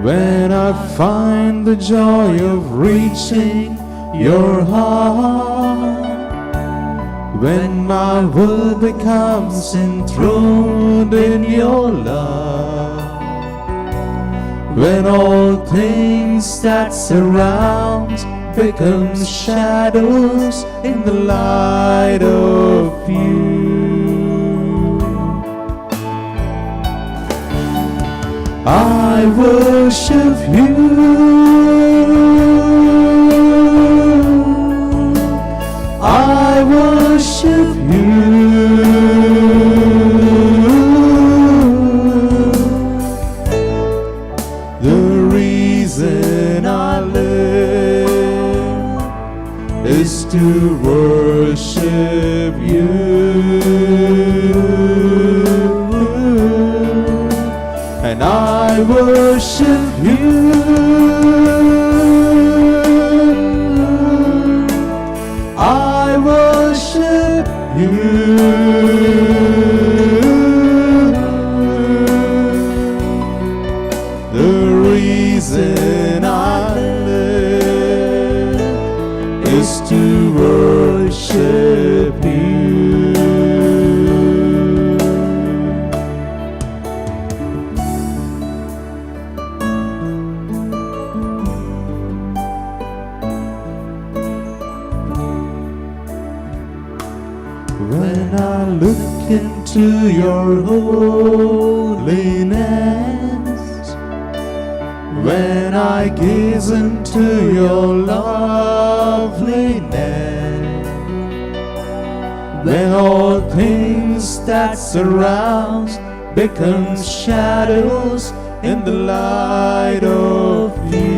When I find the joy of reaching your heart, when my world becomes enthroned in your love, when all things that surround become shadows in the light of you, I worship you. I worship you. The reason I live is to worship you. And I worship you. I worship you. The reason I live is to worship you. When I look into your holiness, when I gaze into your loveliness, when all things that surround become shadows in the light of you,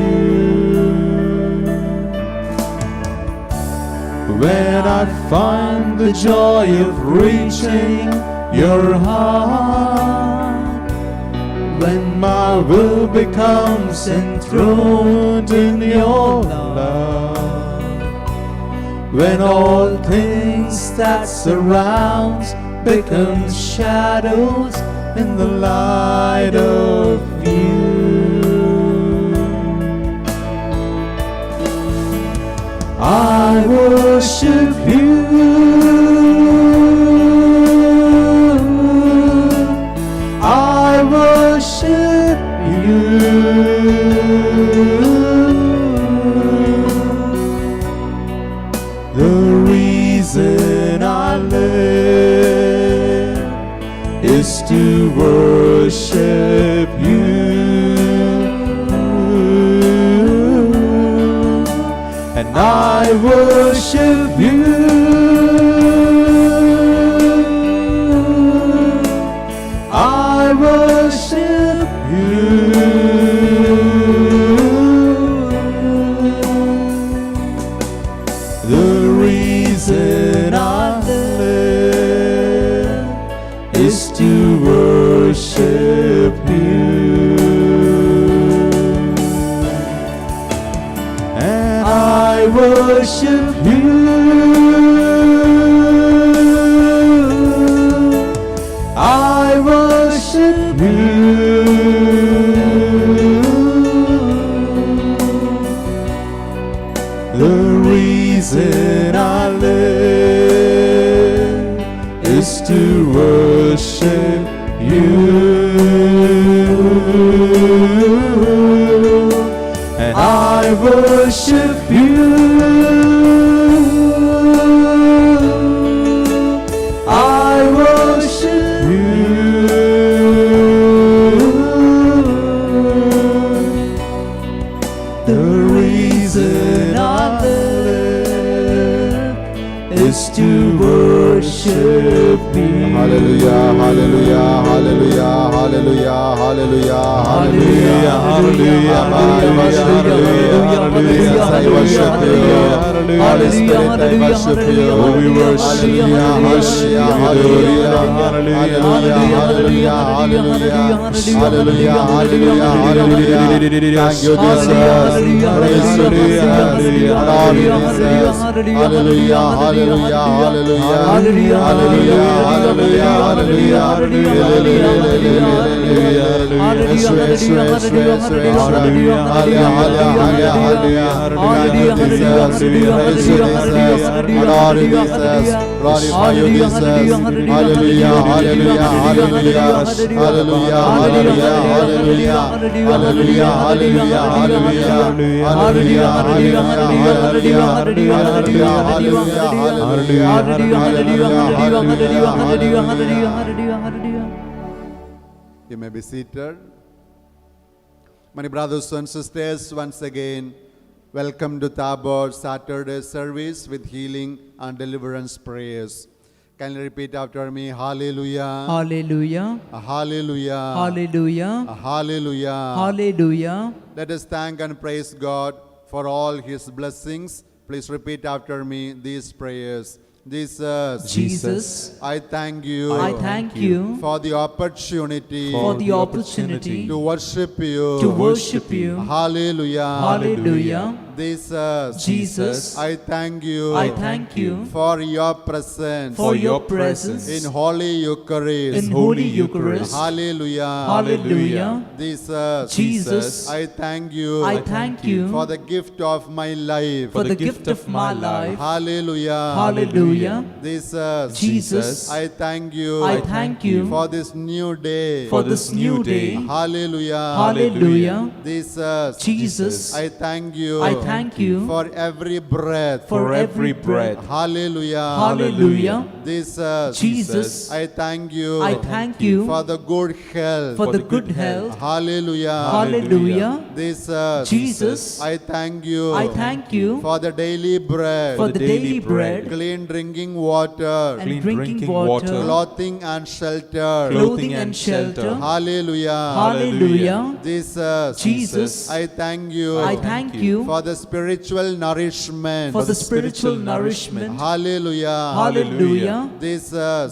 when I find the joy of reaching your heart, when my will becomes enthroned in your love, when all things that surround become shadows in the light of you, I worship you. I worship you. The reason I live is to worship you. And I worship you. I worship you. The reason I live is to worship you. I worship you. I worship you. The reason I live is to worship you. And I worship you. I worship you. The reason I live is to worship you. Hallelujah, hallelujah, hallelujah, hallelujah, hallelujah, hallelujah, hallelujah, hallelujah, I worship you. Holy Spirit, I worship you. We worship you. Hallelujah, hallelujah, hallelujah, hallelujah, hallelujah, hallelujah, hallelujah. Thank you, Jesus. Praise you, Jesus. Lord, Jesus. Hallelujah, hallelujah, hallelujah, hallelujah, hallelujah. hallelujah, You may be seated. My brothers and sisters, once again, welcome to Tabor Saturday service with healing and deliverance prayers. Can you repeat after me? Hallelujah. Hallelujah. Hallelujah. Hallelujah. Hallelujah. Hallelujah. Let us thank and praise God for all His blessings. Please repeat after me these prayers. Jesus, I thank you, I thank you for the opportunity for the opportunity to worship you. to worship you. Hallelujah. Hallelujah. Jesus, I thank you, I thank you for your presence for your presence in Holy Eucharist. in Holy Eucharist. Hallelujah. Hallelujah. Jesus, I thank you, I thank you for the gift of my life. for the gift of my life. Hallelujah. Hallelujah. Jesus, I thank you, I thank you for this new day. for this new day. Hallelujah. Hallelujah. Jesus, I thank you, thank you for every breath. for every breath. Hallelujah. Hallelujah. Jesus, I thank you, I thank you for the good health. for the good health. Hallelujah. Hallelujah. Jesus, I thank you, I thank you for the daily bread, for the daily bread clean drinking water, and drinking water, clothing and shelter. clothing and shelter. Hallelujah. Hallelujah. Jesus, I thank you, I thank you for the spiritual nourishment. for the spiritual nourishment. Hallelujah. Hallelujah.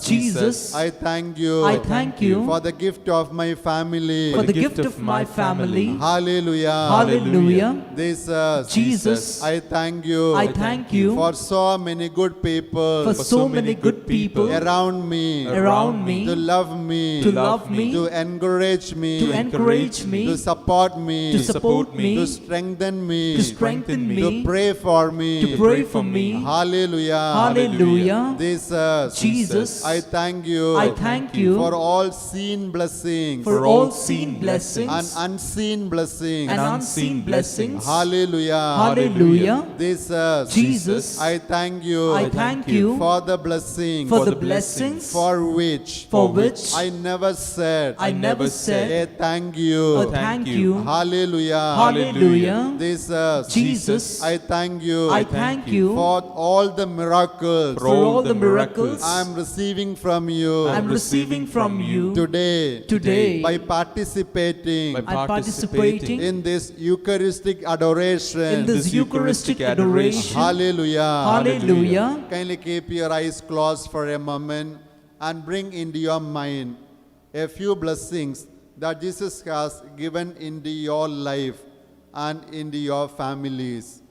Jesus, I thank you, I thank you for the gift of my family. for the gift of my family. Hallelujah. Hallelujah. Jesus, I thank you, I thank you for so many good people for so many good people around me, around me to love me, to encourage me, to encourage me, to support me, to support me, to strengthen me, to strengthen me, to pray for me. to pray for me. Hallelujah. Hallelujah. Jesus, I thank you, I thank you for all seen blessings for all seen blessings and unseen blessings. and unseen blessings. Hallelujah. Hallelujah. Jesus, I thank you, I thank you for the blessings for the blessings for which I never said said thank you. thank you. Hallelujah. Hallelujah. Jesus, I thank you, I thank you for all the miracles for all the miracles I am receiving from you I'm receiving from you today by participating I'm participating in this Eucharistic adoration. in this Eucharistic adoration. Hallelujah. Hallelujah. Kindly keep your eyes closed for a moment and bring into your mind a few blessings that Jesus has given into your life and into your families.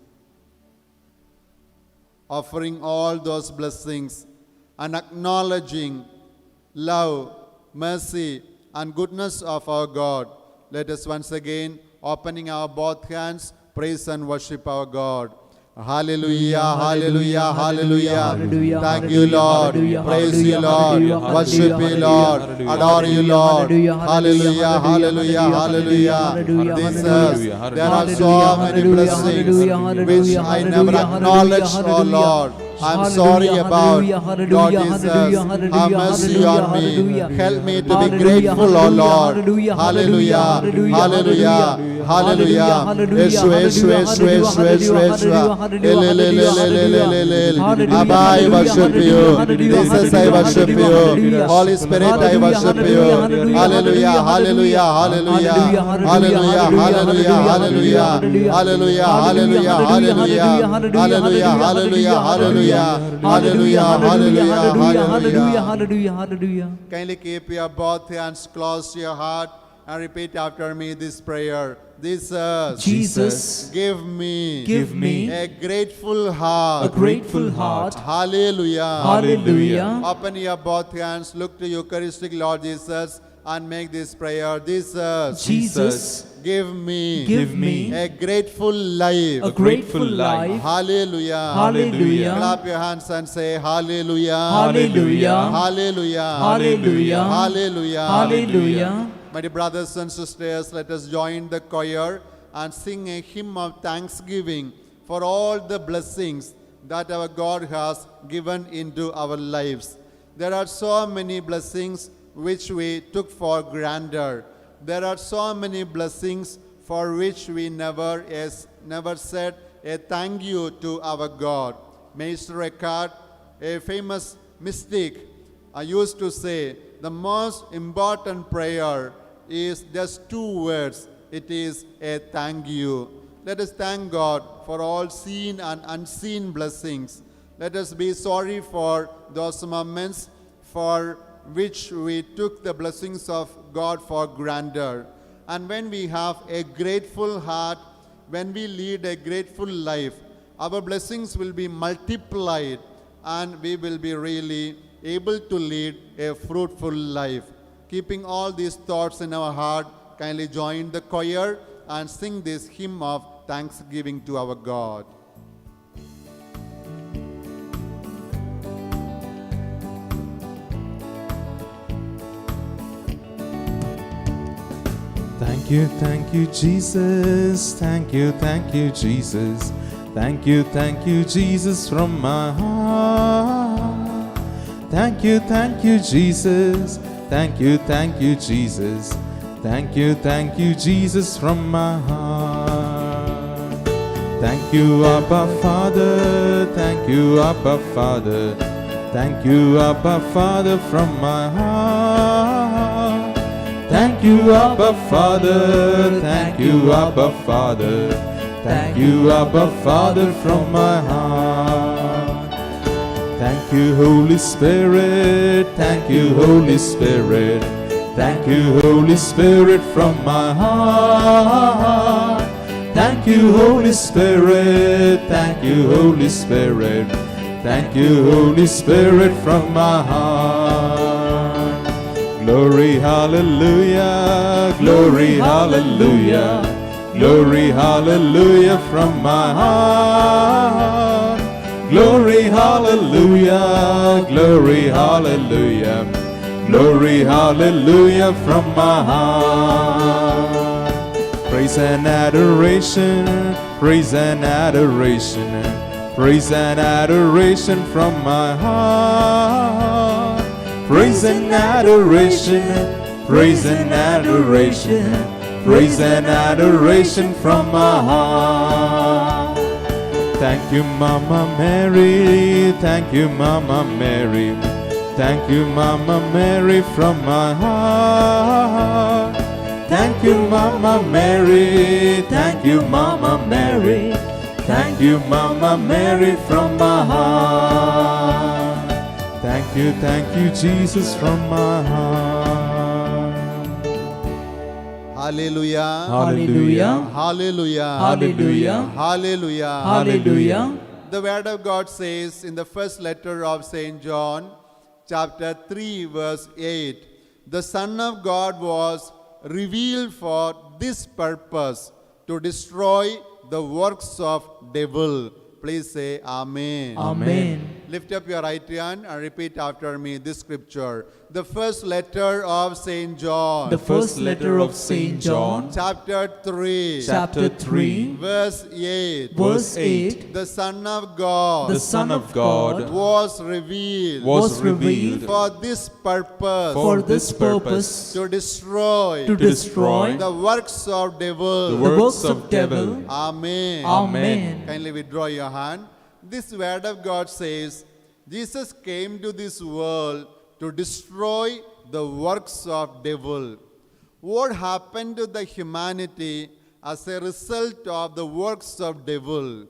Offering all those blessings and acknowledging love, mercy, and goodness of our God. Let us once again, opening our both hands, praise and worship our God. Hallelujah, hallelujah, hallelujah. Thank you, Lord. Praise you, Lord. Worship you, Lord. Adore you, Lord. Hallelujah, hallelujah, hallelujah. There are so many blessings which I never acknowledged, oh Lord. I'm sorry about. Lord Jesus, have mercy on me. Help me to be grateful, oh Lord. Hallelujah, hallelujah, hallelujah. Yeshua, Yeshua, Yeshua, Yeshua, Yeshua. Abba, I worship you. Jesus, I worship you. Holy Spirit, I worship you. Hallelujah, hallelujah, hallelujah, hallelujah, hallelujah, hallelujah, hallelujah, hallelujah, hallelujah, hallelujah, hallelujah, hallelujah. Hallelujah, hallelujah, hallelujah, hallelujah, hallelujah. Kindly keep your both hands close to your heart and repeat after me this prayer. Jesus, Jesus, give me give me a grateful heart. a grateful heart. Hallelujah. Hallelujah. Open your both hands, look to Eucharistic Lord Jesus, and make this prayer. Jesus, Jesus, give me give me a grateful life. a grateful life. Hallelujah. Hallelujah. Clap your hands and say Hallelujah. Hallelujah. Hallelujah. Hallelujah. Hallelujah. Hallelujah. My dear brothers and sisters, let us join the choir and sing a hymn of thanksgiving for all the blessings that our God has given into our lives. There are so many blessings which we took for granted. There are so many blessings for which we never said a thank you to our God. Meister Eckhart, a famous mystic, used to say, the most important prayer is just two words. It is a thank you. Let us thank God for all seen and unseen blessings. Let us be sorry for those moments for which we took the blessings of God for granted. And when we have a grateful heart, when we lead a grateful life, our blessings will be multiplied and we will be really able to lead a fruitful life. Keeping all these thoughts in our heart, kindly join the choir and sing this hymn of thanksgiving to our God. Thank you, Jesus. Thank you, Jesus. Thank you, Jesus, from my heart. Thank you, Jesus. Thank you, Jesus. Thank you, Jesus, from my heart. Thank you, Abba Father. Thank you, Abba Father. Thank you, Abba Father, from my heart. Thank you, Abba Father. Thank you, Abba Father. Thank you, Abba Father, from my heart. Thank you, Holy Spirit. Thank you, Holy Spirit. Thank you, Holy Spirit, from my heart. Thank you, Holy Spirit. Thank you, Holy Spirit. Thank you, Holy Spirit, from my heart. Glory, hallelujah. Glory, hallelujah. Glory, hallelujah, from my heart. Glory, hallelujah. Glory, hallelujah. Glory, hallelujah, from my heart. Praise and adoration. Praise and adoration. Praise and adoration from my heart. Praise and adoration. Praise and adoration. Praise and adoration from my heart. Thank you, Mama Mary. Thank you, Mama Mary. Thank you, Mama Mary, from my heart. Thank you, Mama Mary. Thank you, Mama Mary. Thank you, Mama Mary, from my heart. Thank you, Jesus, from my heart. Hallelujah. Hallelujah. Hallelujah. Hallelujah. Hallelujah. Hallelujah. The word of God says in the first letter of St. John, chapter 3, verse 8, the Son of God was revealed for this purpose, to destroy the works of devil. Please say Amen. Amen. Lift up your right hand and repeat after me this scripture. The first letter of St. John. The first letter of St. John, Chapter 3. chapter 3, Verse 8. verse 8, The Son of God the Son of God was revealed was revealed for this purpose, for this purpose, to destroy to destroy the works of devil. the works of devil. Amen. Amen. Kindly withdraw your hand. This word of God says, Jesus came to this world to destroy the works of devil. What happened to the humanity as a result of the works of devil?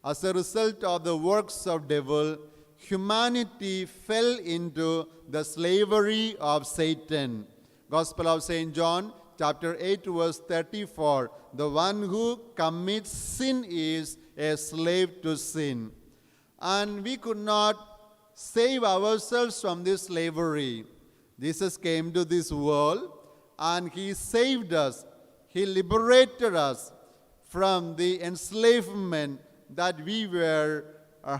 As a result of the works of devil, humanity fell into the slavery of Satan. Gospel of St. John, chapter 8, verse 34. The one who commits sin is a slave to sin. And we could not save ourselves from this slavery. Jesus came to this world and he saved us. He liberated us from the enslavement that we were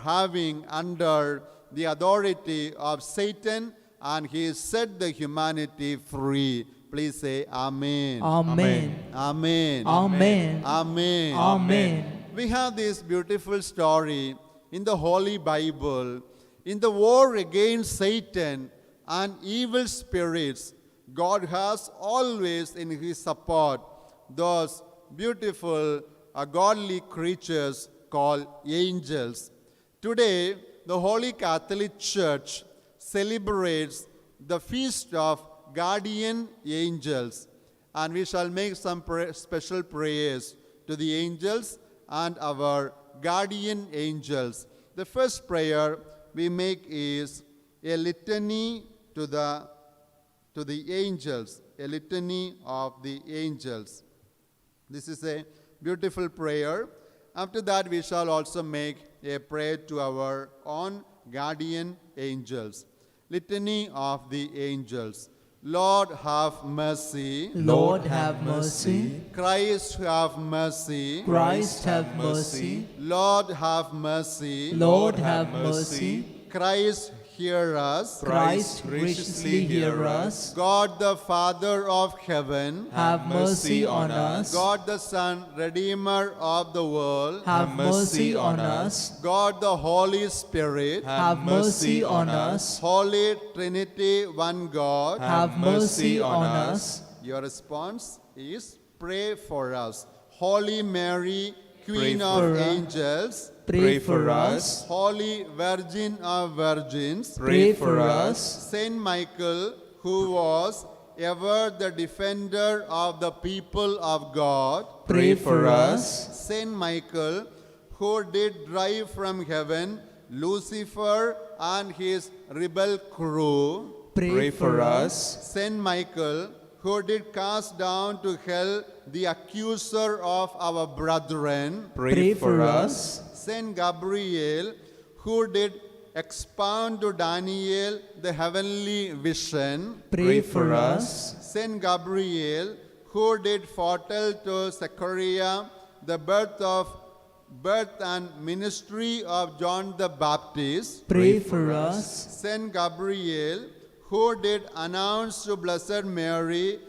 having under the authority of Satan, and he set the humanity free. Please say Amen. Amen. Amen. Amen. Amen. Amen. We have this beautiful story in the Holy Bible. In the war against Satan and evil spirits, God has always in his support those beautiful godly creatures called angels. Today, the Holy Catholic Church celebrates the feast of guardian angels, and we shall make some special prayers to the angels and our guardian angels. The first prayer we make is a litany to the angels, a litany of the angels. This is a beautiful prayer. After that, we shall also make a prayer to our own guardian angels. Litany of the angels. Lord, have mercy. Lord, have mercy. Christ, have mercy. Christ, have mercy. Lord, have mercy. Lord, have mercy. Christ, hear us. Christ, graciously hear us. God the Father of heaven, Have mercy on us. God the Son, Redeemer of the world, Have mercy on us. God the Holy Spirit, Have mercy on us. Holy Trinity, one God. Have mercy on us. Your response is pray for us. Holy Mary, Queen of for us. Angels, Pray for us. Holy Virgin of Virgins, Pray for us. Saint Michael, who was ever the defender of the people of God, Pray for us. Saint Michael, who did drive from heaven Lucifer and his rebel crew, Pray for us. Saint Michael, who did cast down to hell the accuser of our brethren, Pray for us. Saint Gabriel, who did expound to Daniel the heavenly vision, Pray for us. Saint Gabriel, who did foretell to Zechariah the birth and ministry of John the Baptist, Pray for us. Saint Gabriel, who did announce to Blessed Mary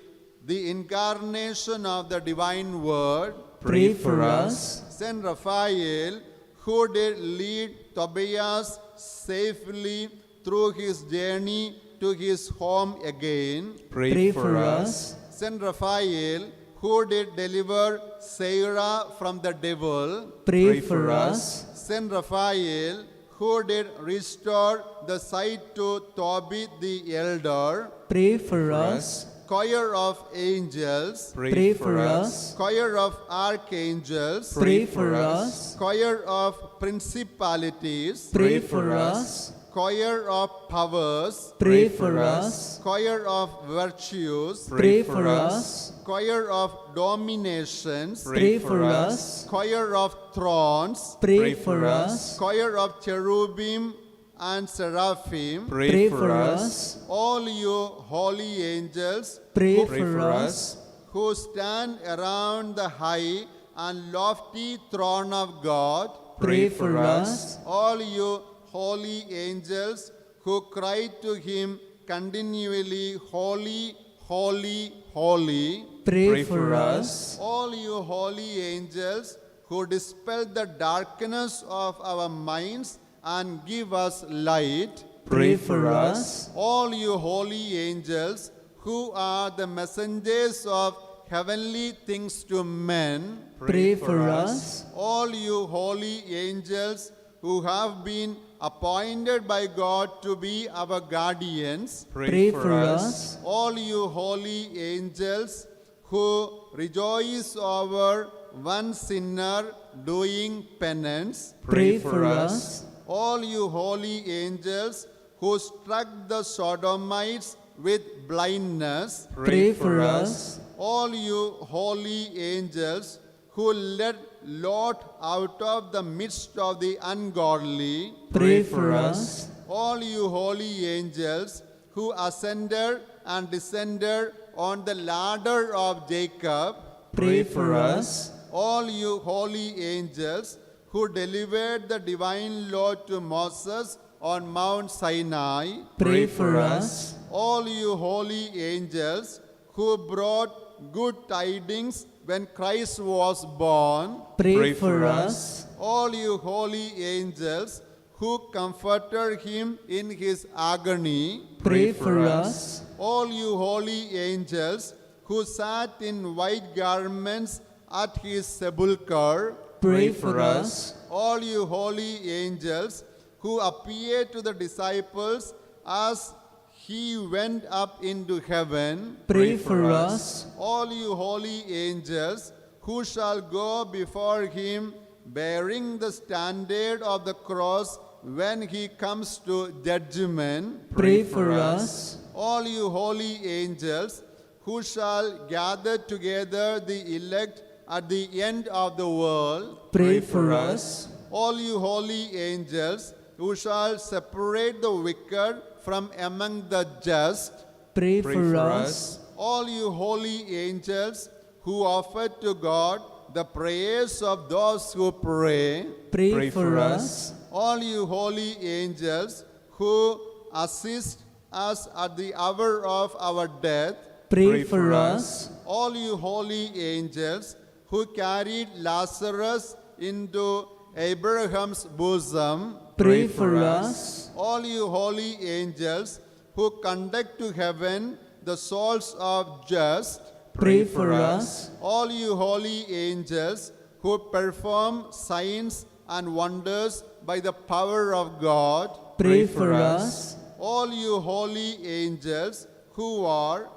the incarnation of the divine word, Pray for us. Saint Raphael, who did lead Tobias safely through his journey to his home again, Pray for us. Saint Raphael, who did deliver Sarah from the devil, Pray for us. Saint Raphael, who did restore the sight to Tobit the elder, Pray for us. choir of angels, Pray for us. choir of archangels, Pray for us. choir of principalities, Pray for us. choir of powers, Pray for us. choir of virtues, Pray for us. choir of dominations, Pray for us. choir of thrones, Pray for us. choir of cherubim and seraphim, Pray for us. all you holy angels Pray for us. who stand around the high and lofty throne of God, Pray for us. all you holy angels who cry to him continually, holy, holy, holy, Pray for us. all you holy angels who dispel the darkness of our minds and give us light, Pray for us. all you holy angels who are the messengers of heavenly things to men, Pray for us. all you holy angels who have been appointed by God to be our guardians, Pray for us. all you holy angels who rejoice over one sinner doing penance, Pray for us. all you holy angels who struck the Sodomites with blindness, Pray for us. all you holy angels who led Lot out of the midst of the ungodly, Pray for us. all you holy angels who ascended and descended on the ladder of Jacob, Pray for us. all you holy angels who delivered the divine law to Moses on Mount Sinai, Pray for us. all you holy angels who brought good tidings when Christ was born, Pray for us. all you holy angels who comforted him in his agony, Pray for us. all you holy angels who sat in white garments at his sepulchre, Pray for us. all you holy angels who appeared to the disciples as he went up into heaven, Pray for us. all you holy angels who shall go before him bearing the standard of the cross when he comes to judgment, Pray for us. all you holy angels who shall gather together the elect at the end of the world, Pray for us. all you holy angels who shall separate the wicked from among the just, Pray for us. all you holy angels who offer to God the prayers of those who pray, Pray for us. all you holy angels who assist us at the hour of our death, Pray for us. all you holy angels who carried Lazarus into Abraham's bosom, Pray for us. all you holy angels who conduct to heaven the souls of just, Pray for us. all you holy angels who perform signs and wonders by the power of God, Pray for us. all you holy angels who are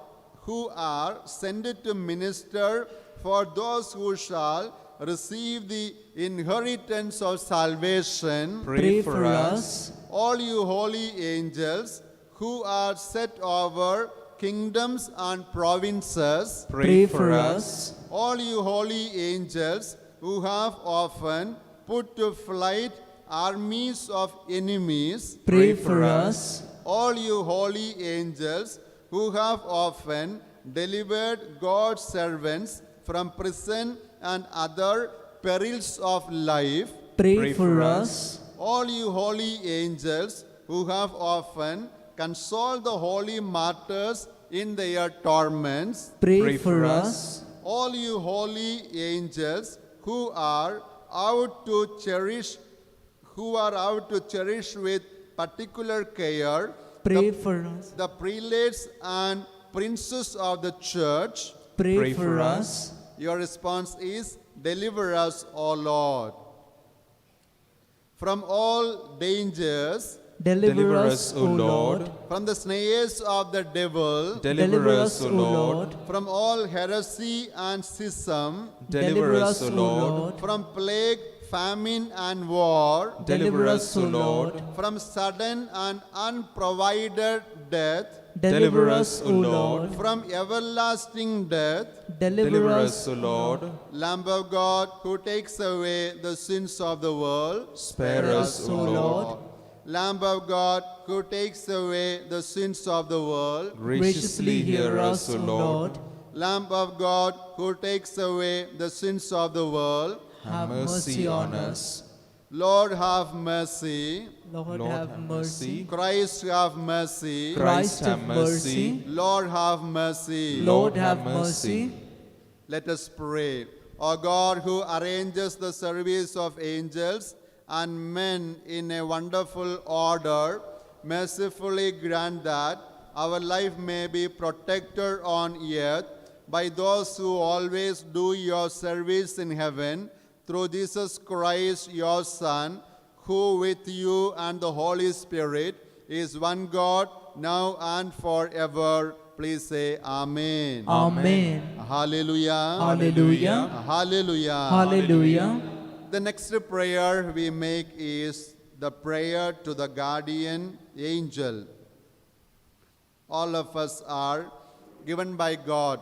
sent to minister for those who shall receive the inheritance of salvation, Pray for us. all you holy angels who are set over kingdoms and provinces, Pray for us. all you holy angels who have often put to flight armies of enemies, Pray for us. all you holy angels who have often delivered God's servants from prison and other perils of life, Pray for us. all you holy angels who have often consoled the holy martyrs in their torments, Pray for us. all you holy angels who are out to cherish with particular care Pray for us. the prelates and princes of the church. Pray for us. Your response is, deliver us, O Lord, from all dangers, Deliver us, O Lord. from the snares of the devil, Deliver us, O Lord. from all heresy and schism, Deliver us, O Lord. from plague, famine, and war, Deliver us, O Lord. from sudden and unprovided death, Deliver us, O Lord. from everlasting death. Deliver us, O Lord. Lamb of God, who takes away the sins of the world, Spare us, O Lord. Lamb of God, who takes away the sins of the world, graciously hear us, O Lord. Lamb of God, who takes away the sins of the world, Have mercy on us. Lord, have mercy. Lord, have mercy. Christ, have mercy. Christ, have mercy. Lord, have mercy. Lord, have mercy. Let us pray. O God, who arranges the service of angels and men in a wonderful order, mercifully grant that our life may be protected on earth by those who always do your service in heaven, through Jesus Christ, your Son, who with you and the Holy Spirit is one God, now and forever. Please say Amen. Amen. Hallelujah. Hallelujah. Hallelujah. Hallelujah. The next prayer we make is the prayer to the guardian angel. All of us are given by God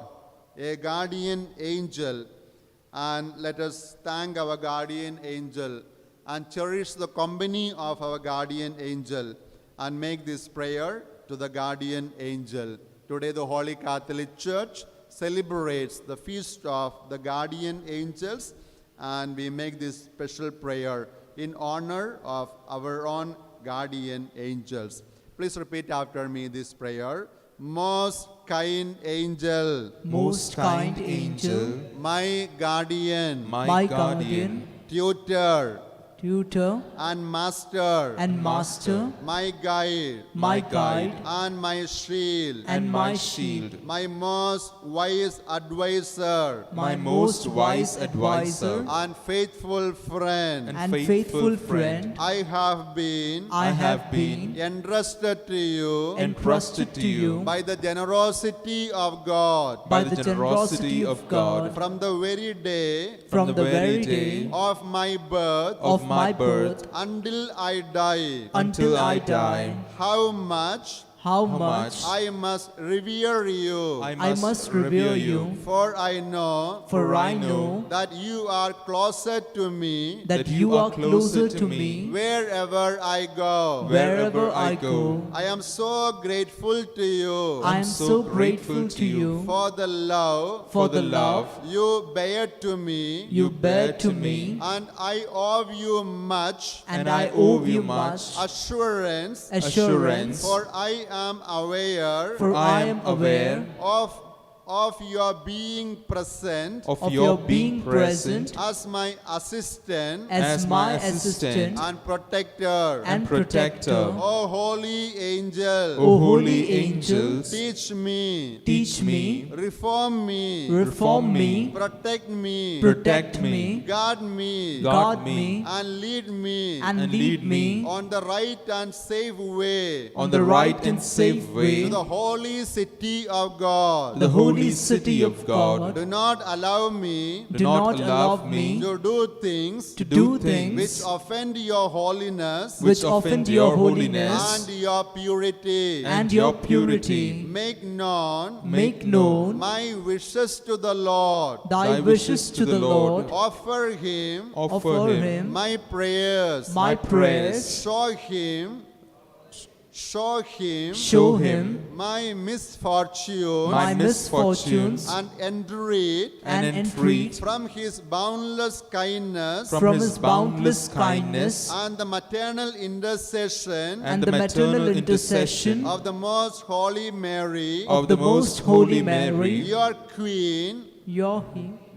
a guardian angel. And let us thank our guardian angel and cherish the company of our guardian angel and make this prayer to the guardian angel. Today the Holy Catholic Church celebrates the feast of the guardian angels, and we make this special prayer in honor of our own guardian angels. Please repeat after me this prayer. Most kind angel, Most kind angel, my guardian, my guardian, tutor, tutor, and master, and master, my guide, my guide, and my shield, and my shield, my most wise advisor, my most wise advisor, and faithful friend. and faithful friend, I have been I have been entrusted to you entrusted to you by the generosity of God by the generosity of God from the very day from the very day of my birth of my birth until I die. until I die. How much How much I must revere you, I must revere you, for I know for I know that you are closer to me that you are closer to me wherever I go. wherever I go. I am so grateful to you I am so grateful to you for the love for the love you bear to me, you bear to me, and I owe you much and I owe you much assurance, assurance, for I am aware for I am aware of your being present of your being present as my assistant as my assistant and protector. and protector. O holy angel, O holy angels, teach me, teach me, reform me, reform me, protect me, protect me, guard me, guard me, and lead me and lead me on the right and safe way on the right and safe way to the holy city of God. the holy city of God. Do not allow me Do not allow me to do things to do which things offend your holiness which offend your holiness and your purity. and your purity. Make known Make known my wishes to the Lord. thy wishes to the Lord. Offer him Offer him my prayers. my prayers. Show him Show him my misfortunes my misfortunes and entreat and entreat from his boundless kindness from his boundless kindness and the maternal intercession and the maternal intercession of the most holy Mary, of the most holy Mary, your queen, your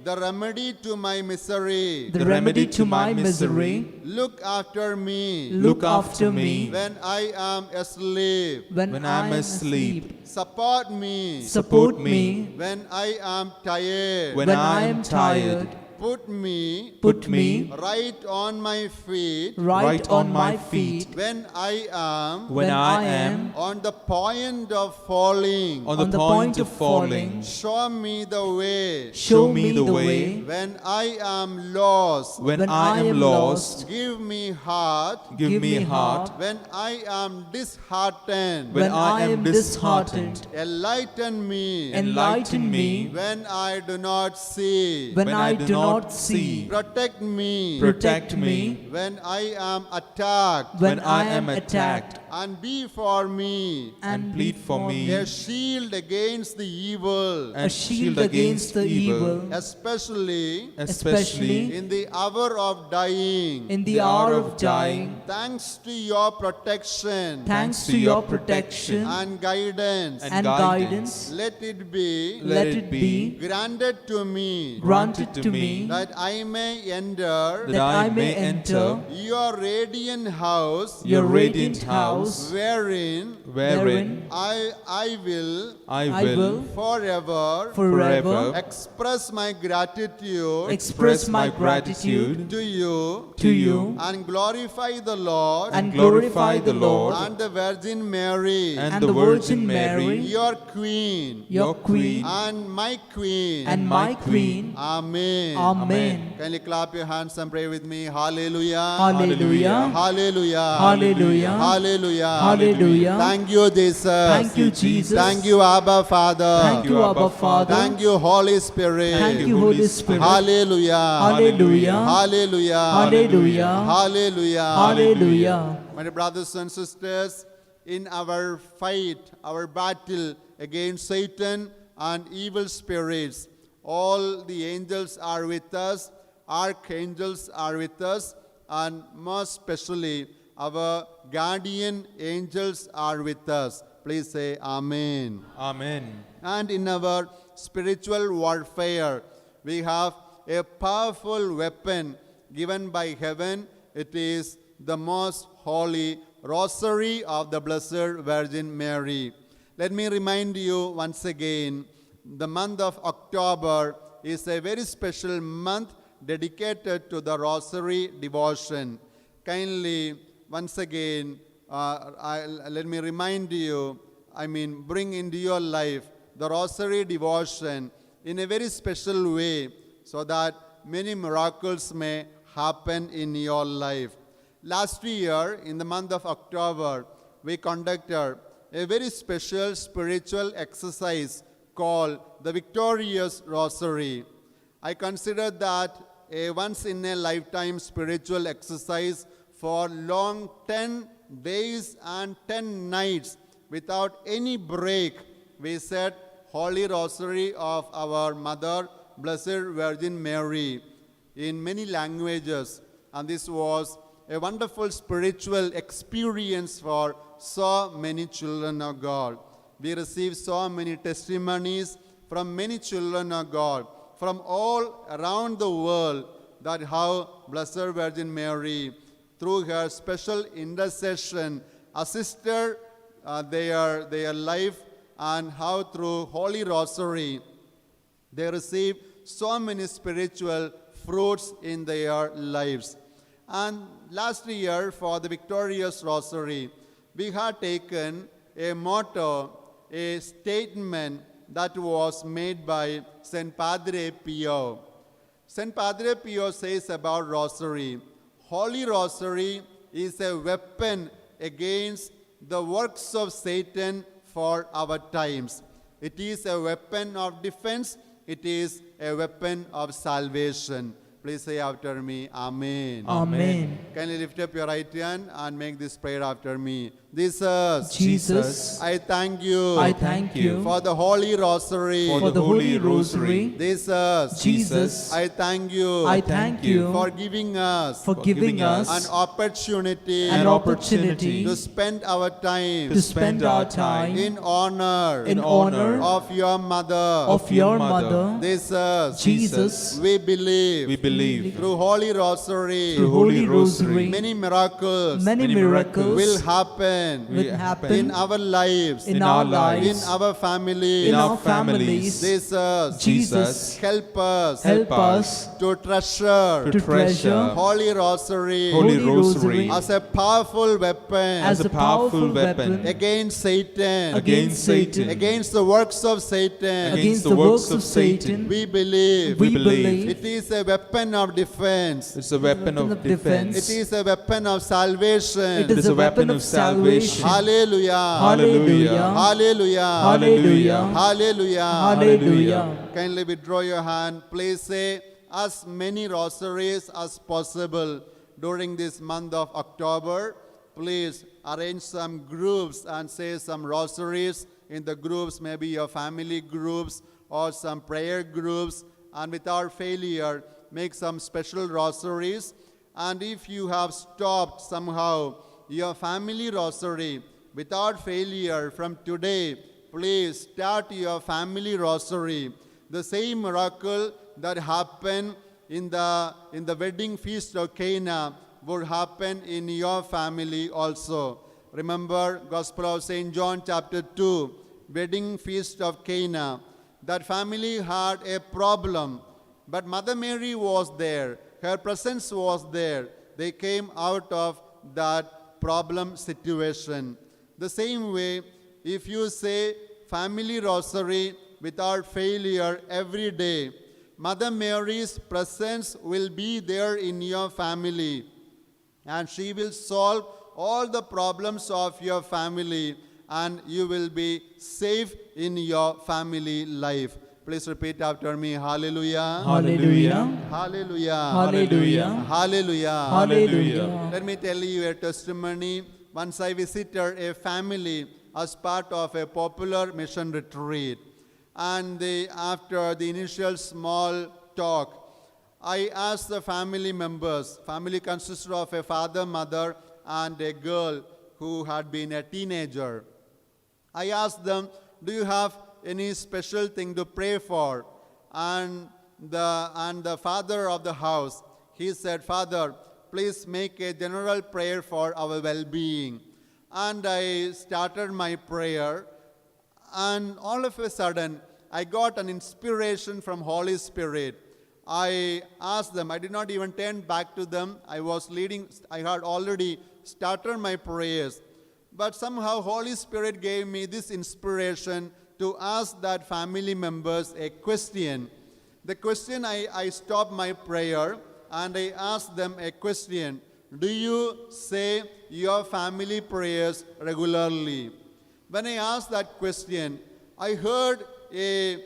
the remedy to my misery. the remedy to my misery. Look after me Look after me when I am asleep. when I am asleep. Support me Support me when I am tired. when I am tired. Put me right on my feet right on my feet when I am when I am on the point of falling. on the point of falling. Show me the way Show me the way when I am lost. when I am lost. Give me heart Give me heart when I am disheartened. when I am disheartened. Enlighten me Enlighten me when I do not see. when I do not see. Protect me Protect me when I am attacked. when I am attacked. And be for me And plead for me a shield against the evil, a shield against the evil, especially in the hour of dying. in the hour of dying. Thanks to your protection Thanks to your protection and guidance, and guidance, let it be let it be granted to me granted to me that I may enter that I may enter your radiant house, your radiant house, wherein wherein I will I I will will forever forever express my gratitude express my gratitude to you to you and glorify the Lord and glorify the Lord and the Virgin Mary, and the Virgin Mary, your Queen your Queen, and my Queen. and my Queen. Amen. Amen. Kindly clap your hands and pray with me. Hallelujah. Hallelujah. Hallelujah. Hallelujah. Hallelujah. Hallelujah. Thank you, Jesus. Thank you, Jesus. Thank you, Abba Father. Thank you, Abba Father. Thank you, Holy Spirit. Thank you, Holy Spirit. Hallelujah. Hallelujah. Hallelujah. Hallelujah. Hallelujah. Hallelujah. My dear brothers and sisters, in our fight, our battle against Satan and evil spirits, all the angels are with us, archangels are with us, and most especially our guardian angels are with us. Please say Amen. Amen. And in our spiritual warfare, we have a powerful weapon given by heaven. It is the most holy Rosary of the Blessed Virgin Mary. Let me remind you once again, the month of October is a very special month dedicated to the Rosary devotion. Kindly, once again, let me remind you, bring into your life the Rosary devotion in a very special way so that many miracles may happen in your life. Last year, in the month of October, we conducted a very special spiritual exercise called the Victorious Rosary. I consider that a once-in-a-lifetime spiritual exercise for long 10 days and 10 nights without any break. We said Holy Rosary of our Mother, Blessed Virgin Mary, in many languages. And this was a wonderful spiritual experience for so many children of God. We received so many testimonies from many children of God from all around the world that how Blessed Virgin Mary, through her special intercession, assisted their life, and how through Holy Rosary they received so many spiritual fruits in their lives. And last year, for the Victorious Rosary, we had taken a motto, a statement that was made by Saint Padre Pio. Saint Padre Pio says about Rosary, Holy Rosary is a weapon against the works of Satan for our times. It is a weapon of defense. It is a weapon of salvation. Please say after me, Amen. Amen. Kindly lift up your right hand and make this prayer after me. Jesus, I thank you. I thank you for the Holy Rosary. for the Holy Rosary. Jesus, I thank you. I thank you for giving us for giving an us opportunity an opportunity to spend our time to spend our time in honor in honor of your mother. of your mother. Jesus, We believe We believe through Holy Rosary through Holy Rosary many miracles many many miracles will happen will happen in our lives, in our in lives, our family. in our families. Jesus, help us help us to treasure to treasure Holy Rosary Holy Rosary as a powerful weapon as a powerful weapon against Satan, against Satan, against the works of Satan. against the works of Satan. We believe We believe it is a weapon of defense. it's a weapon of defense. It is a weapon of salvation. It is a weapon of salvation. Hallelujah. Hallelujah. Hallelujah. Hallelujah. Hallelujah. Hallelujah. Kindly withdraw your hand. Please say as many rosaries as possible during this month of October. Please arrange some groups and say some rosaries in the groups, maybe your family groups or some prayer groups, and without failure, make some special rosaries. And if you have stopped somehow your family rosary without failure from today, please start your family rosary. The same miracle that happened in the wedding feast of Cana would happen in your family also. Remember Gospel of St. John chapter 2, wedding feast of Cana. That family had a problem, but Mother Mary was there. Her presence was there. They came out of that problem situation. The same way, if you say family rosary without failure every day, Mother Mary's presence will be there in your family, and she will solve all the problems of your family, and you will be safe in your family life. Please repeat after me. Hallelujah. Hallelujah. Hallelujah. Hallelujah. Hallelujah. Hallelujah. Let me tell you a testimony. Once I visited a family as part of a popular mission retreat. And after the initial small talk, I asked the family members, family consisted of a father, mother, and a girl who had been a teenager. I asked them, do you have any special thing to pray for? And the father of the house, he said, Father, please make a general prayer for our well-being. And I started my prayer, and all of a sudden, I got an inspiration from Holy Spirit. I asked them, I did not even turn back to them. I had already started my prayers. But somehow Holy Spirit gave me this inspiration to ask that family members a question. The question, I stopped my prayer and I asked them a question. Do you say your family prayers regularly? When I asked that question, I heard a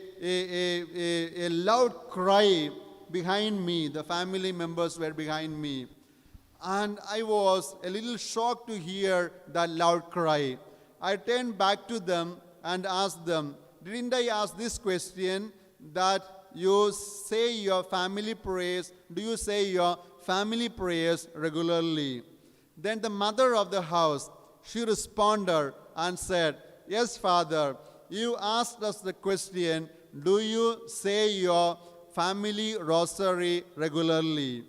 loud cry behind me. The family members were behind me. And I was a little shocked to hear that loud cry. I turned back to them and asked them, didn't I ask this question that you say your family prayers, do you say your family prayers regularly? Then the mother of the house, she responded and said, yes, Father, you asked us the question, do you say your family rosary regularly?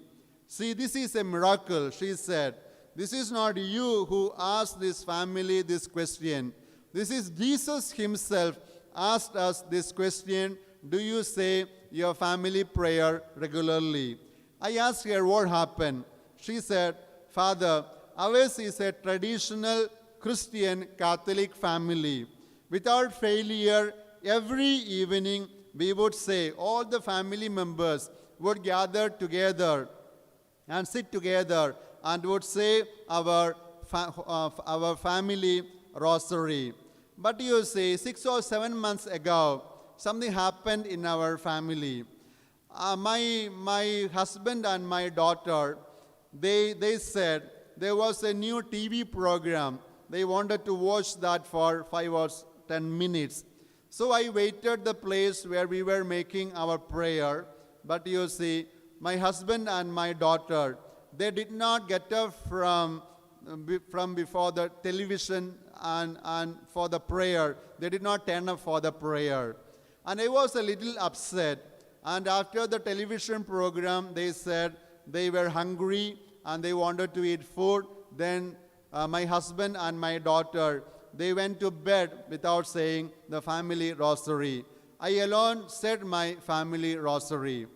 See, this is a miracle, she said. This is not you who asked this family this question. This is Jesus himself asked us this question, do you say your family prayer regularly? I asked her what happened. She said, Father, ours is a traditional Christian Catholic family. Without failure, every evening we would say, all the family members would gather together and sit together and would say our family rosary. But you see, 6 or 7 months ago, something happened in our family. My husband and my daughter, they said there was a new TV program. They wanted to watch that for 5 or 10 minutes. So I waited the place where we were making our prayer. But you see, my husband and my daughter, they did not get up from before the television and for the prayer. They did not turn up for the prayer. And I was a little upset. And after the television program, they said they were hungry and they wanted to eat food. Then my husband and my daughter, they went to bed without saying the family rosary. I alone said my family rosary.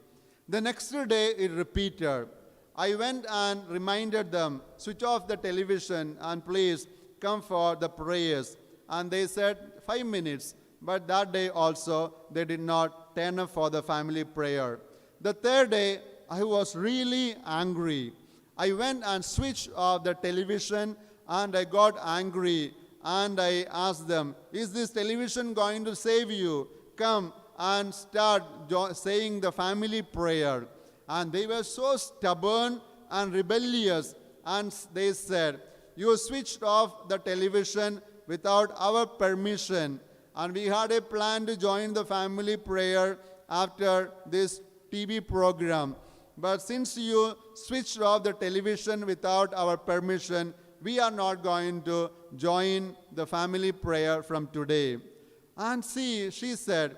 The next day, it repeated. I went and reminded them, switch off the television and please come for the prayers. And they said 5 minutes. But that day also, they did not turn up for the family prayer. The third day, I was really angry. I went and switched off the television and I got angry. And I asked them, is this television going to save you? Come and start saying the family prayer. And they were so stubborn and rebellious. And they said, you switched off the television without our permission. And we had a plan to join the family prayer after this TV program. But since you switched off the television without our permission, we are not going to join the family prayer from today. And see, she said,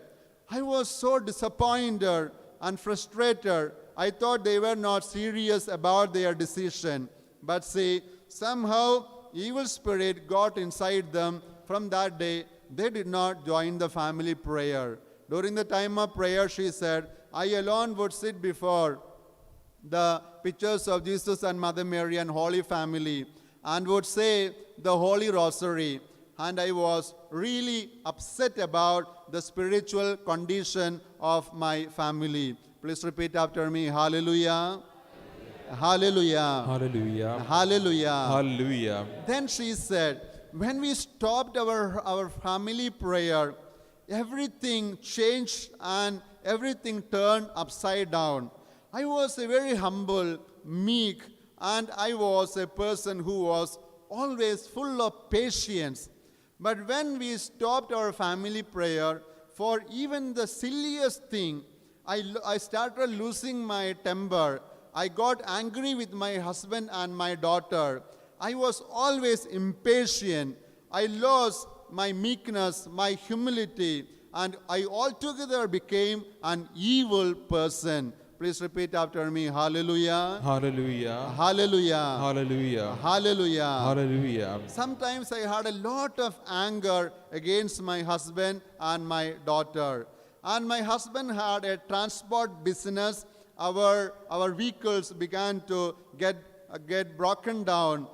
I was so disappointed and frustrated. I thought they were not serious about their decision. But see, somehow evil spirit got inside them. From that day, they did not join the family prayer. During the time of prayer, she said, I alone would sit before the pictures of Jesus and Mother Mary and Holy Family and would say the Holy Rosary. And I was really upset about the spiritual condition of my family. Please repeat after me. Hallelujah. Hallelujah. Hallelujah. Hallelujah. Hallelujah. Then she said, when we stopped our family prayer, everything changed and everything turned upside down. I was a very humble, meek, and I was a person who was always full of patience. But when we stopped our family prayer, for even the silliest thing, I started losing my temper. I got angry with my husband and my daughter. I was always impatient. I lost my meekness, my humility, and I altogether became an evil person. Please repeat after me. Hallelujah. Hallelujah. Hallelujah. Hallelujah. Hallelujah. Hallelujah. Sometimes I had a lot of anger against my husband and my daughter. And my husband had a transport business. Our vehicles began to get broken down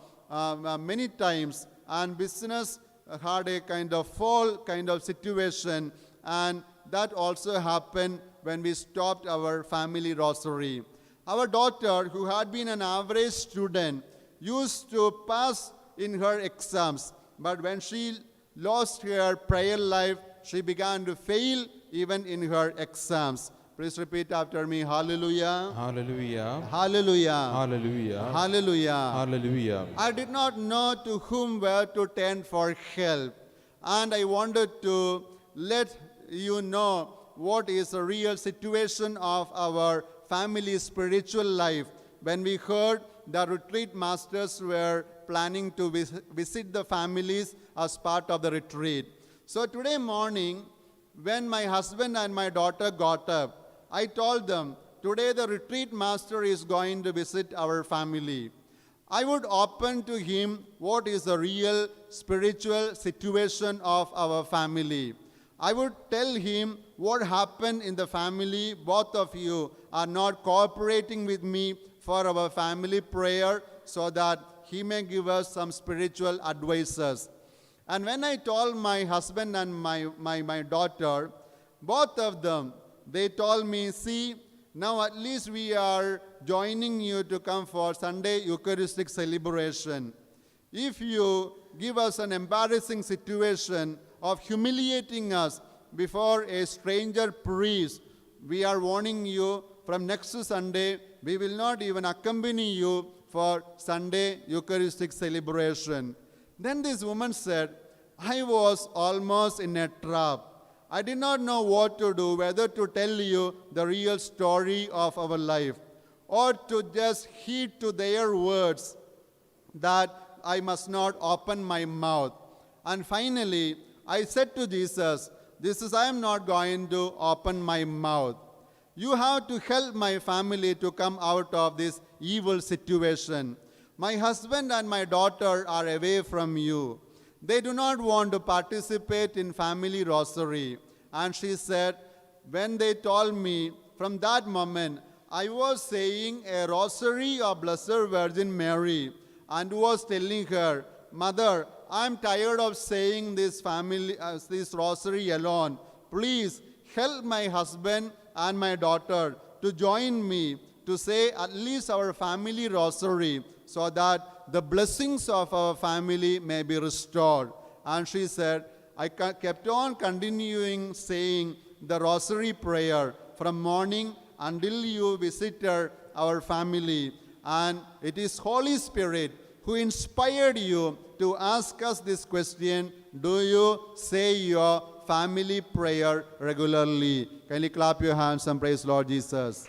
many times, and business had a kind of fall kind of situation, and that also happened when we stopped our family rosary. Our daughter, who had been an average student, used to pass in her exams, but when she lost her prayer life, she began to fail even in her exams. Please repeat after me. Hallelujah. Hallelujah. Hallelujah. Hallelujah. Hallelujah. Hallelujah. I did not know to whom where to turn for help, and I wanted to let you know what is the real situation of our family spiritual life when we heard the retreat masters were planning to visit the families as part of the retreat. So today morning, when my husband and my daughter got up, I told them, today the retreat master is going to visit our family. I would open to him what is the real spiritual situation of our family. I would tell him what happened in the family. Both of you are not cooperating with me for our family prayer, so that he may give us some spiritual advices. And when I told my husband and my daughter, both of them, they told me, see, now at least we are joining you to come for Sunday Eucharistic celebration. If you give us an embarrassing situation of humiliating us before a stranger priest, we are warning you, from next Sunday, we will not even accompany you for Sunday Eucharistic celebration. Then this woman said, I was almost in a trap. I did not know what to do, whether to tell you the real story of our life or to just heed to their words that I must not open my mouth. And finally, I said to Jesus, I am not going to open my mouth. You have to help my family to come out of this evil situation. My husband and my daughter are away from you. They do not want to participate in family rosary. And she said, when they told me, from that moment, I was saying a rosary of Blessed Virgin Mary and was telling her, Mother, I'm tired of saying this rosary alone. Please help my husband and my daughter to join me to say at least our family rosary, so that the blessings of our family may be restored. And she said, I kept on continuing saying the rosary prayer from morning until you visited our family. And it is Holy Spirit who inspired you to ask us this question, do you say your family prayer regularly? Kindly clap your hands and praise Lord Jesus.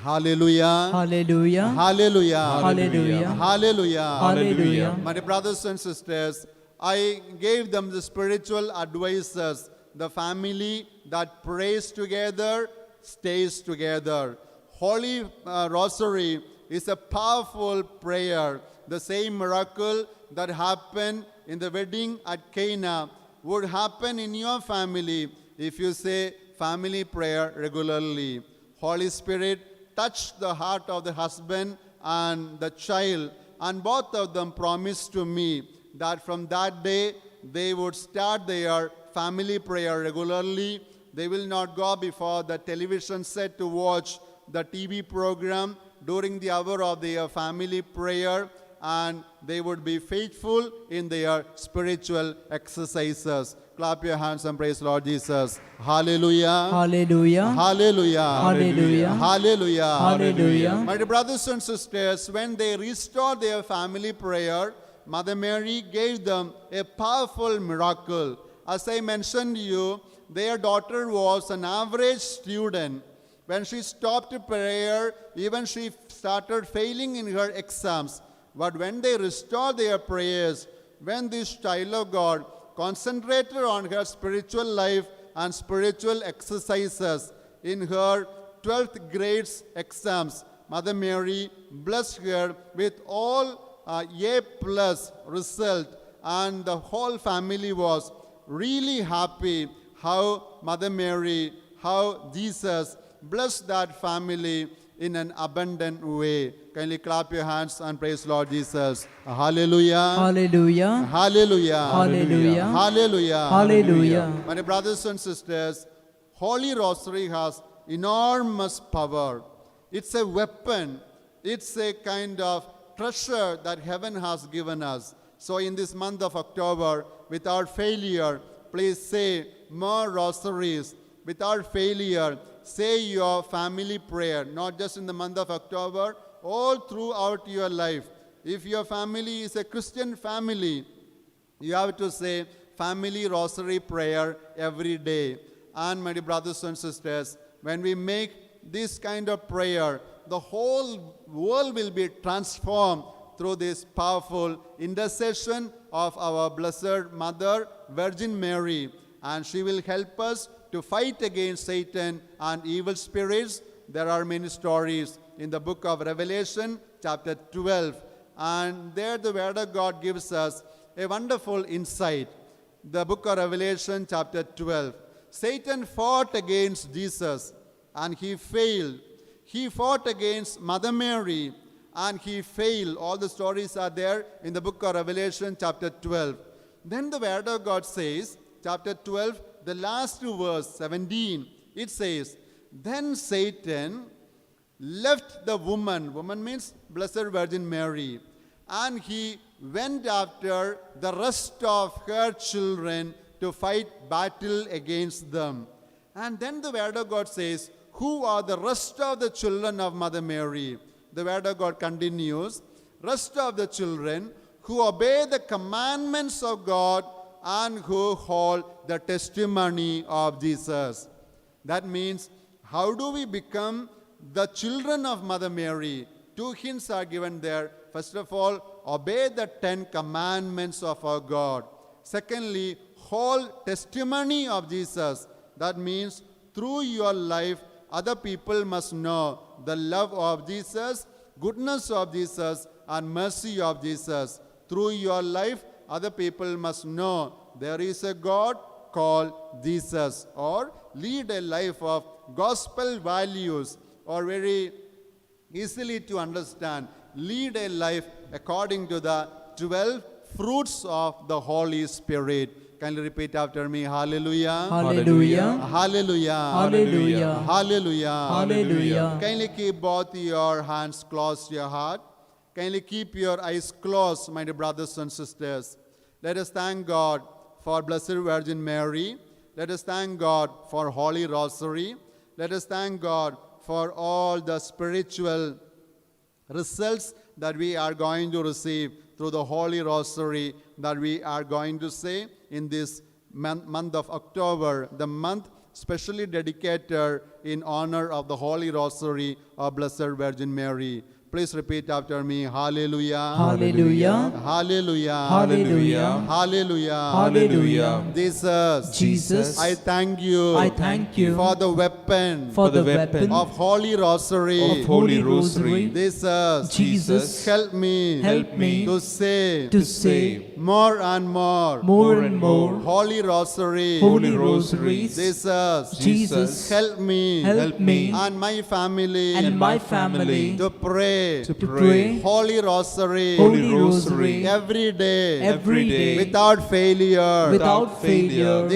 Hallelujah. Hallelujah. Hallelujah. Hallelujah. Hallelujah. Hallelujah. My dear brothers and sisters, I gave them the spiritual advices. The family that prays together stays together. Holy Rosary is a powerful prayer. The same miracle that happened in the wedding at Cana would happen in your family if you say family prayer regularly. Holy Spirit touched the heart of the husband and the child, and both of them promised to me that from that day they would start their family prayer regularly, They will not go before the television set to watch the TV program during the hour of their family prayer, and they would be faithful in their spiritual exercises. Clap your hands and praise Lord Jesus. Hallelujah. Hallelujah. Hallelujah. Hallelujah. Hallelujah. Hallelujah. My dear brothers and sisters, when they restored their family prayer, Mother Mary gave them a powerful miracle. As I mentioned to you, their daughter was an average student. When she stopped prayer, even she started failing in her exams. But when they restored their prayers, when this child of God concentrated on her spiritual life and spiritual exercises in her 12th grade's exams, Mother Mary blessed her with all A+ result, and the whole family was really happy how Mother Mary, how Jesus blessed that family in an abundant way. Kindly clap your hands and praise Lord Jesus. Hallelujah. Hallelujah. Hallelujah. Hallelujah. Hallelujah. Hallelujah. My brothers and sisters, Holy Rosary has enormous power. It's a weapon. It's a kind of treasure that heaven has given us. So in this month of October, without failure, please say more rosaries. Without failure, say your family prayer, not just in the month of October, all throughout your life. If your family is a Christian family, you have to say family rosary prayer every day. And my dear brothers and sisters, when we make this kind of prayer, the whole world will be transformed through this powerful intercession of our Blessed Mother, Virgin Mary. And she will help us to fight against Satan and evil spirits. There are many stories in the book of Revelation, chapter 12. And there the Word of God gives us a wonderful insight. The book of Revelation, chapter 12. Satan fought against Jesus and he failed. He fought against Mother Mary and he failed. All the stories are there in the book of Revelation, chapter 12. Then the Word of God says, chapter 12, the last verse, 17, it says, then Satan left the woman means Blessed Virgin Mary, and he went after the rest of her children to fight battle against them. And then the Word of God says, who are the rest of the children of Mother Mary? The Word of God continues, rest of the children who obey the commandments of God and who hold the testimony of Jesus. That means, how do we become the children of Mother Mary? Two hints are given there. First of all, obey the 10 commandments of our God. Secondly, hold testimony of Jesus. That means, through your life, other people must know the love of Jesus, goodness of Jesus, and mercy of Jesus. Through your life, other people must know there is a God called Jesus, or lead a life of gospel values, or very easily to understand, lead a life according to the 12 fruits of the Holy Spirit. Kindly repeat after me. Hallelujah. Hallelujah. Hallelujah. Hallelujah. Hallelujah. Hallelujah. Kindly keep both your hands close to your heart. Kindly keep your eyes closed, my dear brothers and sisters. Let us thank God for Blessed Virgin Mary. Let us thank God for Holy Rosary. Let us thank God for all the spiritual results that we are going to receive through the Holy Rosary that we are going to say in this month of October, the month specially dedicated in honor of the Holy Rosary of Blessed Virgin Mary. Please repeat after me. Hallelujah. Hallelujah. Hallelujah. Hallelujah. Hallelujah. Hallelujah. Jesus, I thank you. I thank you for the weapon for the weapon of Holy Rosary. of Holy Rosary. Jesus, help me to say more and more more and more Holy Rosary. Holy Rosaries. Jesus, help me Help me and my family and my family to pray pray to pray Holy Rosary Holy Rosary every day every day without failure. without failure.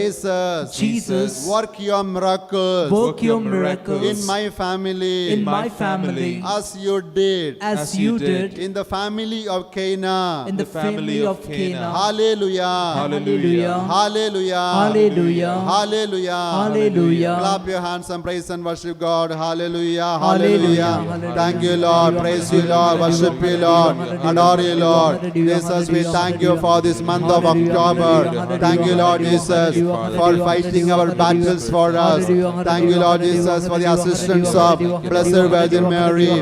Jesus, work your miracles Work your miracles in my family in my family as you did as you did in the family of Cana. in the family of Cana. Hallelujah. Hallelujah. Hallelujah. Hallelujah. Hallelujah. Hallelujah. Clap your hands and praise and worship God. Hallelujah. Hallelujah. Hallelujah. Thank you, Lord. Praise you, Lord. Worship you, Lord. Adore you, Lord. Jesus, we thank you for this month of October. Thank you, Lord Jesus, for fighting our battles for us. Thank you, Lord Jesus, for the assistance of Blessed Virgin Mary.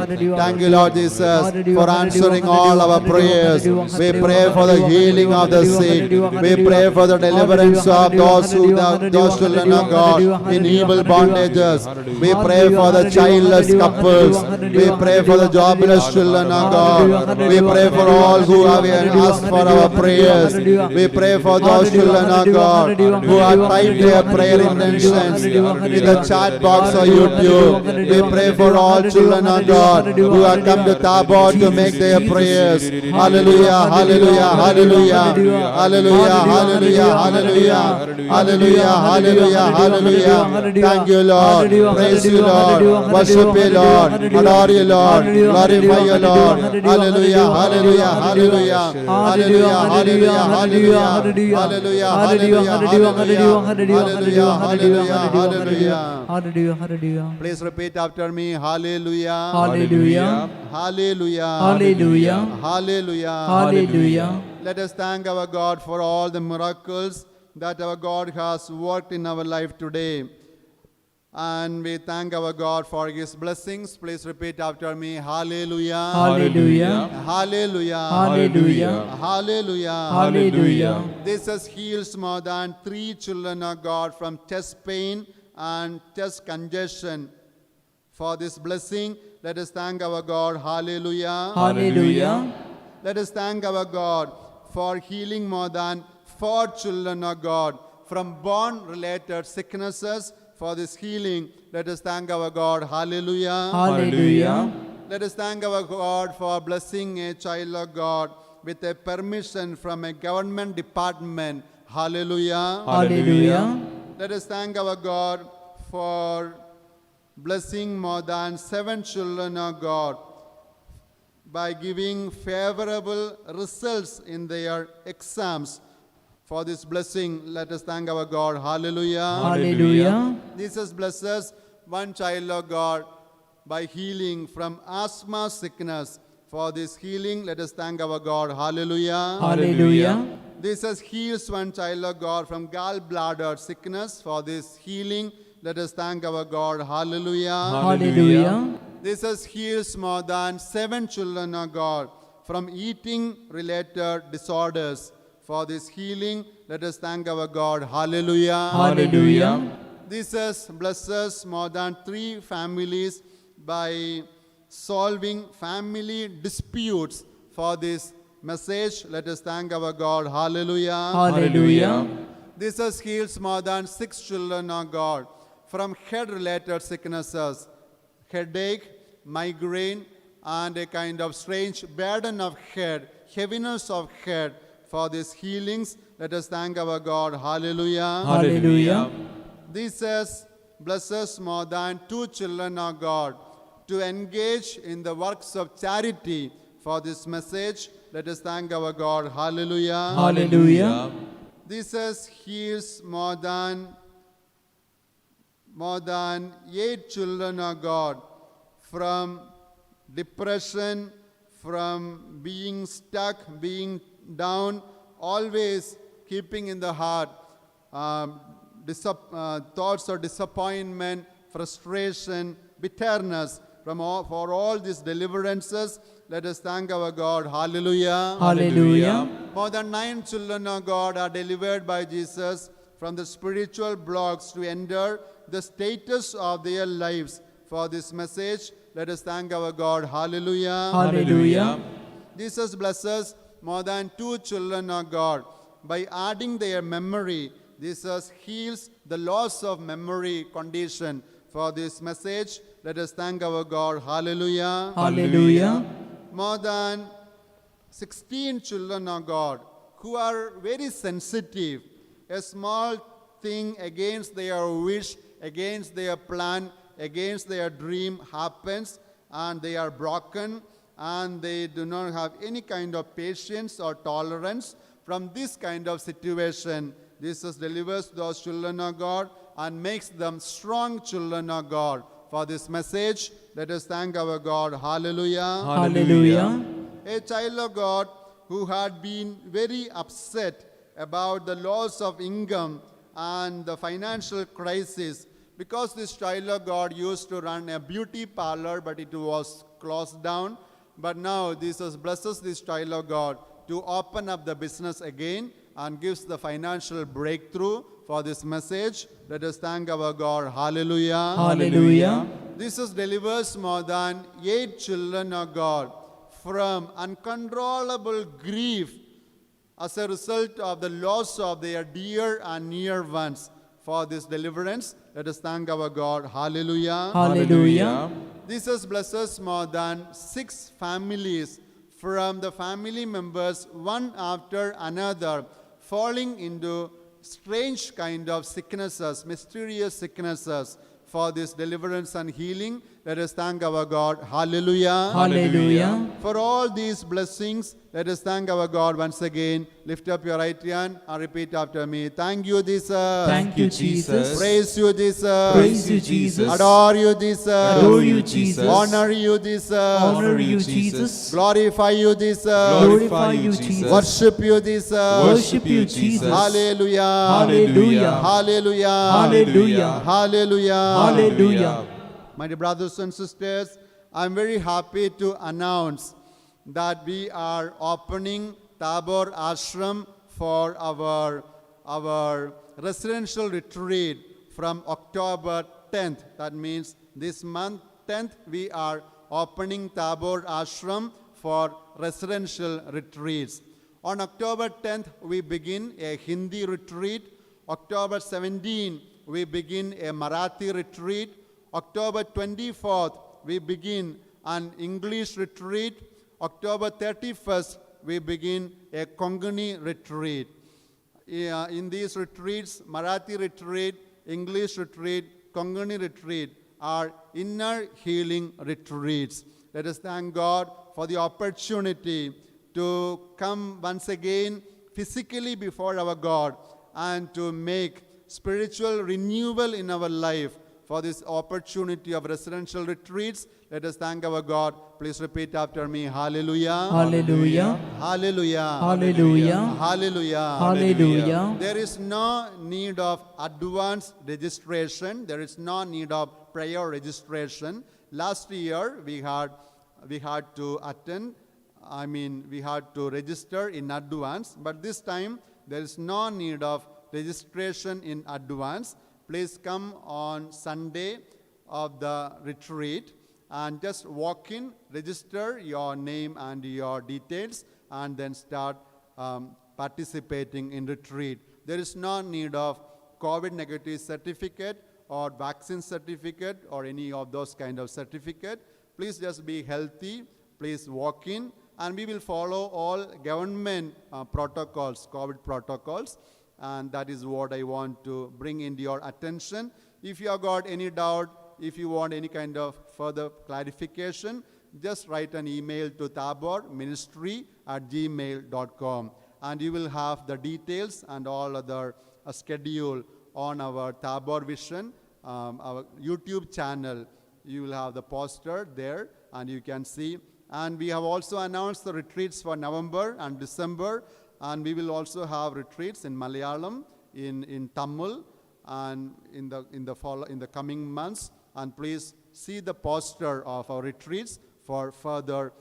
Thank you, Lord Jesus, for answering all our prayers. We pray for the healing of the sick. We pray for the deliverance of those children of God in evil bondages. We pray for the childless couples. We pray for the jobless children of God. We pray for all who have asked for our prayers. We pray for those children of God who have typed their prayer intentions in the chat box or YouTube. We pray for all children of God who have come to Tabor to make their prayers. Hallelujah, hallelujah, hallelujah, hallelujah, hallelujah, hallelujah, hallelujah, hallelujah, hallelujah. Thank you, Lord. Praise you, Lord. Worship you, Lord. Adore you, Lord. Glorify you, Lord. Hallelujah, hallelujah, hallelujah, hallelujah, hallelujah, hallelujah, hallelujah, hallelujah, hallelujah, hallelujah. Hallelujah. Hallelujah. Please repeat after me. Hallelujah, Hallelujah. hallelujah, Hallelujah. hallelujah. Hallelujah. Let us thank our God for all the miracles that our God has worked in our life today. And we thank our God for His blessings. Please repeat after me. Hallelujah. Hallelujah. Hallelujah. Hallelujah. Hallelujah. Hallelujah. This has healed more than 3 children of God from chest pain and chest congestion. For this blessing, let us thank our God. Hallelujah. Hallelujah. Let us thank our God for healing more than 4 children of God from bone-related sicknesses. For this healing, let us thank our God. Hallelujah. Hallelujah. Let us thank our God for blessing a child of God with a permission from a government department. Hallelujah. Hallelujah. Let us thank our God for blessing more than 7 children of God by giving favorable results in their exams. For this blessing, let us thank our God. Hallelujah. Hallelujah. Jesus blesses one child of God by healing from asthma sickness. For this healing, let us thank our God. Hallelujah. Hallelujah. Jesus heals one child of God from gallbladder sickness. For this healing, let us thank our God. Hallelujah. Hallelujah. Jesus heals more than 7 children of God from eating related disorders. For this healing, let us thank our God. Hallelujah. Hallelujah. Jesus blesses more than 3 families by solving family disputes. For this message, let us thank our God. Hallelujah. Hallelujah. Jesus heals more than 6 children of God from head-related sicknesses, headache, migraine, and a kind of strange burden of head, heaviness of head. For these healings, let us thank our God. Hallelujah. Hallelujah. Jesus blesses more than 2 children of God to engage in the works of charity. For this message, let us thank our God. Hallelujah. Hallelujah. Jesus heals more than 8 children of God from depression, from being stuck, being down, always keeping in the heart thoughts of disappointment, frustration, bitterness. For all these deliverances, let us thank our God. Hallelujah. Hallelujah. More than 9 children of God are delivered by Jesus from the spiritual blocks to enter the status of their lives. For this message, let us thank our God. Hallelujah. Hallelujah. Jesus blesses more than 2 children of God by adding their memory. Jesus heals the loss of memory condition. For this message, Let us thank our God. Hallelujah. Hallelujah. More than 16 children of God who are very sensitive. A small thing against their wish, against their plan, against their dream happens, and they are broken, and they do not have any kind of patience or tolerance. From this kind of situation, Jesus delivers those children of God and makes them strong children of God. For this message, let us thank our God. Hallelujah. Hallelujah. A child of God who had been very upset about the loss of income and the financial crisis, because this child of God used to run a beauty parlor, but it was closed down. But now Jesus blesses this child of God to open up the business again and gives the financial breakthrough. For this message, let us thank our God. Hallelujah. Hallelujah. Jesus delivers more than 8 children of God from uncontrollable grief as a result of the loss of their dear and near ones. For this deliverance, let us thank our God. Hallelujah. Hallelujah. Jesus blesses more than 6 families from the family members, one after another, falling into strange kind of sicknesses, mysterious sicknesses. For this deliverance and healing, let us thank our God. Hallelujah. Hallelujah. For all these blessings, let us thank our God once again. Lift up your right hand and repeat after me. Thank you, Jesus. Thank you, Jesus. Praise you, Jesus. Praise you, Jesus. Adore you, Jesus. Adore you, Jesus. Honor you, Jesus. Honor you, Jesus. Glorify you, Jesus. Glorify you, Jesus. Worship you, Jesus. Worship you, Jesus. Hallelujah. Hallelujah. Hallelujah. Hallelujah. Hallelujah. Hallelujah. My dear brothers and sisters, I am very happy to announce that we are opening Tabor Ashram for our residential retreat from October 10th. That means this month 10th we are opening Tabor Ashram for residential retreats. On October 10th we begin a Hindi retreat. October 17th we begin a Marathi retreat. October 24th, we begin an English retreat. October 31st, we begin a Konkani retreat. In these retreats, Marathi retreat, English retreat, Konkani retreat are inner healing retreats. Let us thank God for the opportunity to come once again physically before our God and to make spiritual renewal in our life. For this opportunity of residential retreats, let us thank our God. Please repeat after me. Hallelujah. Hallelujah. Hallelujah. Hallelujah. Hallelujah. Hallelujah. There is no need of advance registration. There is no need of prior registration. Last year, we had to attend. We had to register in advance. But this time, there is no need of registration in advance. Please come on Sunday of the retreat and just walk in, register your name and your details, and then start participating in retreat. There is no need of COVID negative certificate or vaccine certificate or any of those kind of certificate. Please just be healthy. Please walk in, and we will follow all government protocols, COVID protocols. And that is what I want to bring into your attention. If you have got any doubt, if you want any kind of further clarification, just write an email to taborministry@gmail.com. And you will have the details and all other schedule on our Tabor Vision, our YouTube channel. You will have the poster there and you can see. And we have also announced the retreats for November and December. And we will also have retreats in Malayalam, in Tamil, and in the coming months. And please see the poster of our retreats for further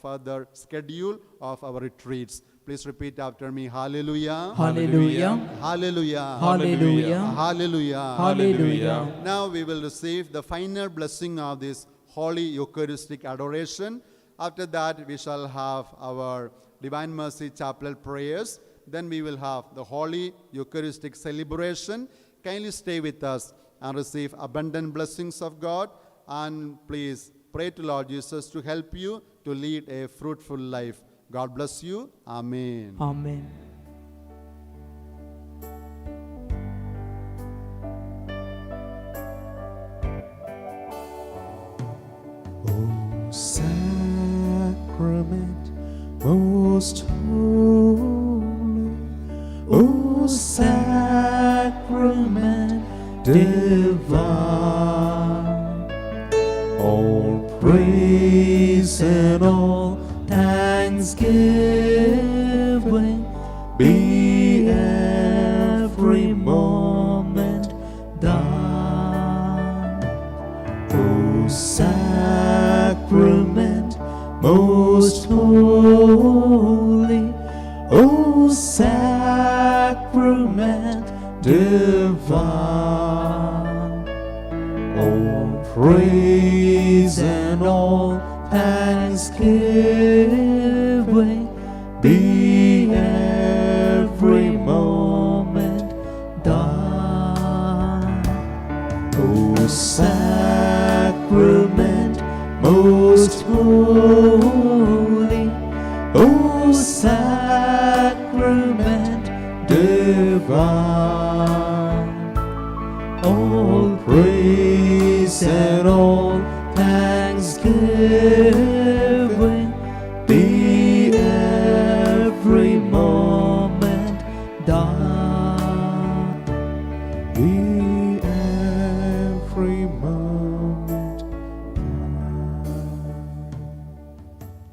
further schedule of our retreats. Please repeat after me. Hallelujah. Hallelujah. Hallelujah. Hallelujah. Hallelujah. Hallelujah. Now we will receive the final blessing of this Holy Eucharistic adoration. After that, we shall have our Divine Mercy Chapel prayers. Then we will have the Holy Eucharistic celebration. Kindly stay with us and receive abundant blessings of God. And please pray to Lord Jesus to help you to lead a fruitful life. God bless you. Amen. Amen. O sacrament most holy, O sacrament divine, all praise and all thanksgiving be every moment thine. O sacrament most holy, O sacrament divine, all praise and all thanksgiving be every moment thine. O sacrament most